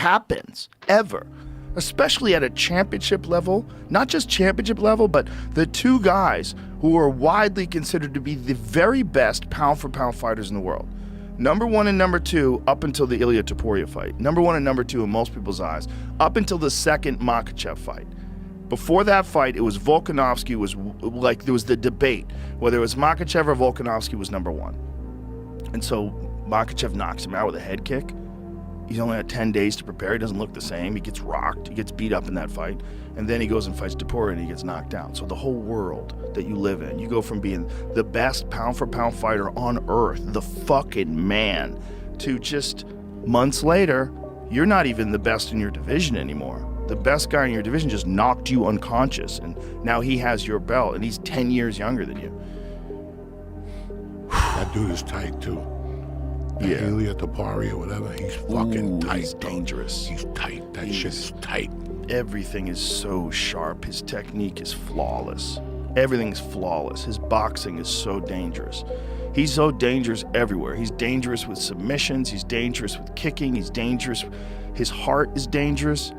happens, ever. Especially at a championship level, not just championship level, but the two guys who are widely considered to be the very best pound-for-pound fighters in the world. Number 1 and number 2 up until the Ilia Topuria fight. Number 1 and number 2 in most people's eyes up until the second Makhachev fight. Before that fight, it was Volkanovski was like, there was the debate whether it was Makhachev or Volkanovski was number 1. And so Makhachev knocks him out with a head kick. He's only had 10 days to prepare. He doesn't look the same. He gets rocked. He gets beat up in that fight. And then he goes and fights Topuria and he gets knocked out. So the whole world that you live in, you go from being the best pound-for-pound fighter on earth, the fucking man, to just months later, you're not even the best in your division anymore. The best guy in your division just knocked you unconscious, and now he has your belt, and he's 10 years younger than you. That dude is tight, too. Yeah. Ilia Topuria, whatever, he's fucking tight. He's dangerous. He's tight. That shit is tight. Everything is so sharp. His technique is flawless. Everything's flawless. His boxing is so dangerous. He's so dangerous everywhere. He's dangerous with submissions. He's dangerous with kicking. He's dangerous. His heart is dangerous.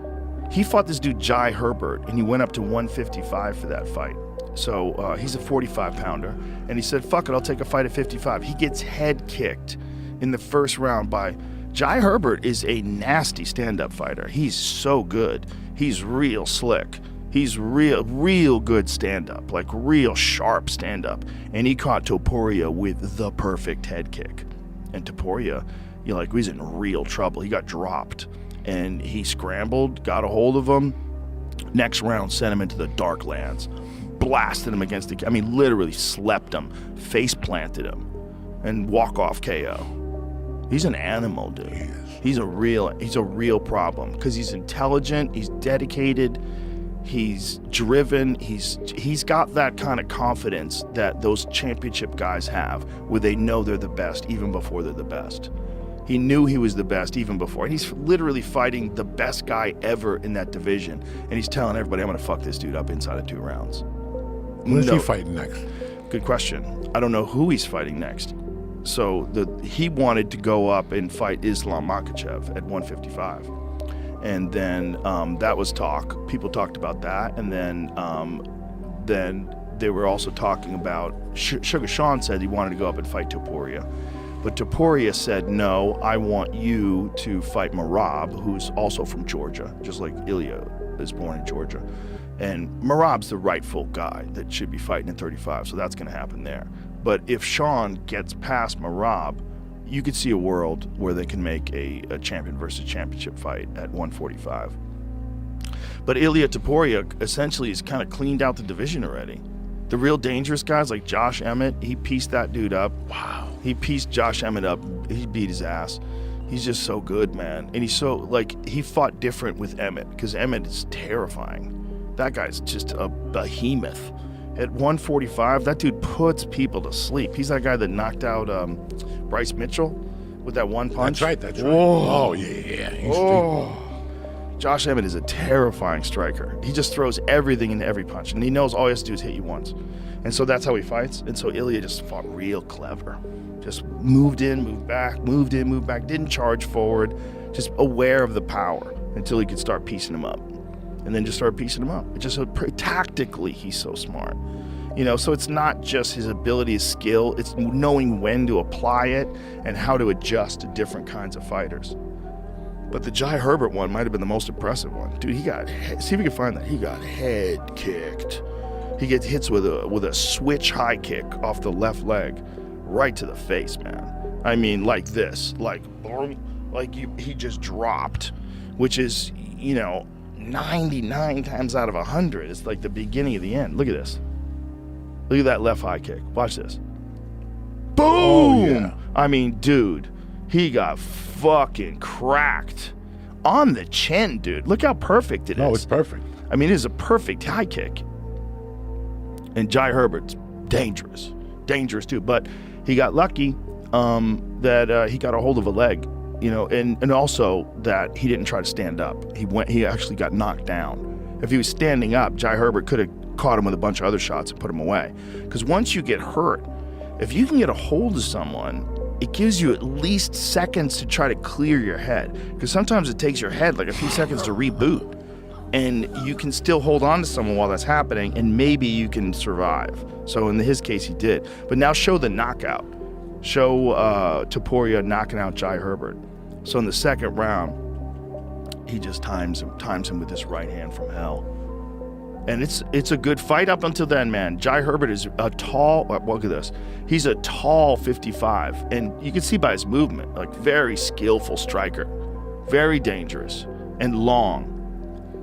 He fought this dude, Ji Herbert, and he went up to 155 for that fight. So he's a 45-pounder, and he said, fuck it, I'll take a fight at 55. He gets head kicked in the first round by Ji Herbert. Is a nasty stand-up fighter. He's so good. He's real slick. He's real good stand-up, like real sharp stand-up. And he caught Topuria with the perfect head kick. And Topuria, he's in real trouble. He got dropped, and he scrambled, got a hold of him. Next round, sent him into the dark lands, blasted him against literally slept him, face planted him, and walk-off KO. He's an animal, dude. He is. He's a real problem because he's intelligent, he's dedicated, he's driven, he's got that kind of confidence that those championship guys have, where they know they're the best even before they're the best. He knew he was the best even before, and he's literally fighting the best guy ever in that division, and he's telling everybody, I'm gonna fuck this dude up inside of 2 rounds. Who is he fighting next? Good question. I don't know who he's fighting next. So he wanted to go up and fight Islam Makhachev at 155. And then that was talk. People talked about that. And then they were also talking about, Sugar Sean said he wanted to go up and fight Topuria. But Topuria said, no, I want you to fight Merab, who's also from Georgia, just like Ilia is born in Georgia. And Merab's the rightful guy that should be fighting at 35, so that's gonna happen there. But if Sean gets past Merab, you could see a world where they can make a champion versus championship fight at 145. But Ilia Topuria essentially has kind of cleaned out the division already. The real dangerous guys like Josh Emmett, he pieced that dude up. Wow. He pieced Josh Emmett up. He beat his ass. He's just so good, man. And he's so, he fought different with Emmett because Emmett is terrifying. That guy's just a behemoth. At 145, that dude puts people to sleep. He's that guy that knocked out Bryce Mitchell with that one punch. That's right. Oh, yeah. Josh Emmett is a terrifying striker. He just throws everything into every punch, and he knows all he has to do is hit you once. And so that's how he fights. And so Ilia just fought real clever. Just moved in, moved back, moved in, moved back, didn't charge forward, just aware of the power until he could start piecing him up. And then just started piecing him up. It just tactically, he's so smart. So it's not just his ability, his skill, it's knowing when to apply it and how to adjust to different kinds of fighters. But the Ji Herbert one might have been the most impressive one. Dude, see if you can find that. He got head kicked. He gets hits with a switch high kick off the left leg right to the face, man. I mean, like this, he just dropped, which is, 99 times out of 100. It's like the beginning of the end. Look at this. Look at that left high kick. Watch this. Boom! Oh, yeah. I mean, dude, he got fucking cracked on the chin, dude. Look how perfect it is. No, it's perfect. I mean, it is a perfect high kick. And Ji Herbert's dangerous. Dangerous, too. But he got lucky that he got a hold of a leg. And also that he didn't try to stand up. He actually got knocked down. If he was standing up, Ji Herbert could have caught him with a bunch of other shots and put him away. Because once you get hurt, if you can get a hold of someone it gives you at least seconds to try to clear your head. Because sometimes it takes your head like a few seconds to reboot. And you can still hold on to someone while that's happening, and maybe you can survive. So in his case, he did. But now show the knockout. Show Topuria knocking out Ji Herbert. So in the second round, he just times him with this right hand from hell. And it's a good fight up until then, man. Ji Herbert is a tall, look at this. He's a tall 55. And you can see by his movement, like very skillful striker. Very dangerous and long.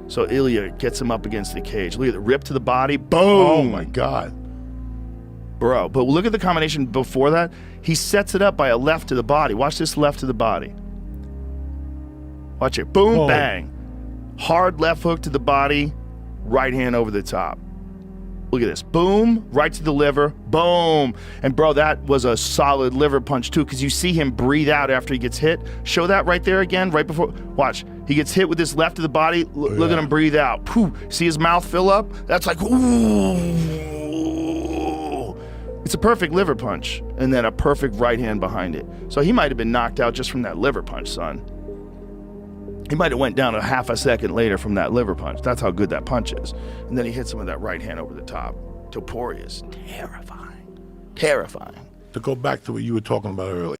So Ilia gets him up against the cage. Look at the rip to the body. Boom! Oh, my God. Bro, but look at the combination before that. He sets it up by a left to the body. Watch this left to the body. Watch it. Boom, Whoa. bang. Hard left hook to the body. Right hand over the top. Look at this. Boom, right to the liver. Boom. And bro, that was a solid liver punch too, because you see him breathe out after he gets hit. Show that right there again, right before. Watch. He gets hit with this left to the body. Look at him breathe out. Pooh. See his mouth fill up? That's like, ooh. It's a perfect liver punch. And then a perfect right hand behind it. So he might have been knocked out just from that liver punch, son. He might have went down a half a second later from that liver punch. That's how good that punch is. And then he hits him with that right hand over the top. Topuria is terrifying. Terrifying. To go back to what you were talking about earlier.